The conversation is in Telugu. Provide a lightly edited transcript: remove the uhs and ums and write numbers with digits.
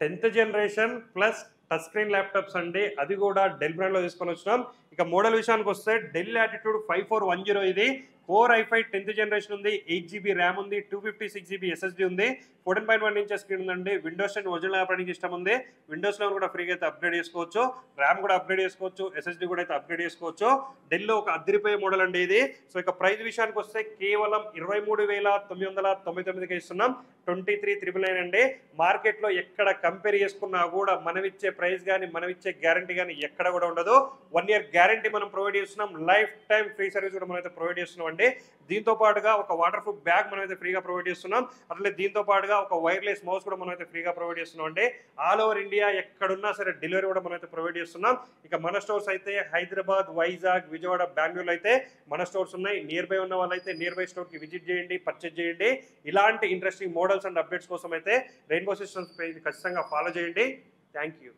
10th generation plus touch screen laptops అండి. అది కూడా డెల్ బ్రాండ్ లో తీసుకొని వచ్చినాం. ఇక మోడల్ విషయానికి వస్తే డెల్ లాటిట్యూడ్ 5410 ఇది కోర్ i5 10th జనరేషన్ ఉంది. 8GB ర్యామ్ ఉంది, 256GB SSD ఉంది, 14.1 ఇంచెస్ స్క్రీన్ ఉందండి. విండోస్ 10 ఒరిజినల్ ఆపరేటింగ్ సిస్టమ్ ఉంది. విండోస్ లో కూడా ఫ్రీగా అయితే అప్గ్రేడ్ చేసుకోవచ్చు, ర్యామ్ కూడా అప్గ్రేడ్ చేసుకోవచ్చు, SSD కూడా అయితే అప్గ్రేడ్ చేసుకోవచ్చు. డెల్ లో ఒక అదిరిపోయే మోడల్ అండి ఇది. సో ఇక ప్రైస్ విషయానికి వస్తే కేవలం 23,999కి ఇస్తున్నాం. 23,999 అండి. మార్కెట్ లో ఎక్కడ కంపేర్ చేసుకున్నా కూడా మనం ఇచ్చే ప్రైస్ కానీ మనం ఇచ్చే గ్యారంటీ కానీ ఎక్కడ కూడా ఉండదు. 1 year గ్యారంటీ మనం ప్రొవైడ్ చేస్తున్నాం. లైఫ్ టైం ఫ్రీ సర్వీస్ కూడా మనం అయితే ప్రొవైడ్ చేస్తున్నాం అండి. దీంతో పాటుగా ఒక వాటర్ ప్రూఫ్ బ్యాగ్ మనం అయితే ఫ్రీగా ప్రొవైడ్ చేస్తున్నాం. అట్లే దీంతో పాటుగా ఒక వైర్లెస్ మౌస్ కూడా మనం అయితే ఫ్రీగా ప్రొవైడ్ చేస్తున్నాం అండి. ఆల్ ఓవర్ ఇండియా ఎక్కడున్నా సరే డెలివరీ కూడా మనం అయితే ప్రొవైడ్ చేస్తున్నాం. ఇక మన స్టోర్స్ అయితే హైదరాబాద్, వైజాగ్, విజయవాడ, బెంగళూరు అయితే మన స్టోర్స్ ఉన్నాయి. నియర్ బై ఉన్న వాళ్ళైతే నియర్ బై స్టోర్ కి విజిట్ చేయండి, పర్చేజ్ చేయండి. ఇలాంటి ఇంట్రెస్టింగ్ మోడల్స్ అండ్ అప్డేట్స్ కోసం అయితే రెయిన్బో సిస్టమ్స్ పేజ్ ఖచ్చితంగా ఫాలో చేయండి. Thank you.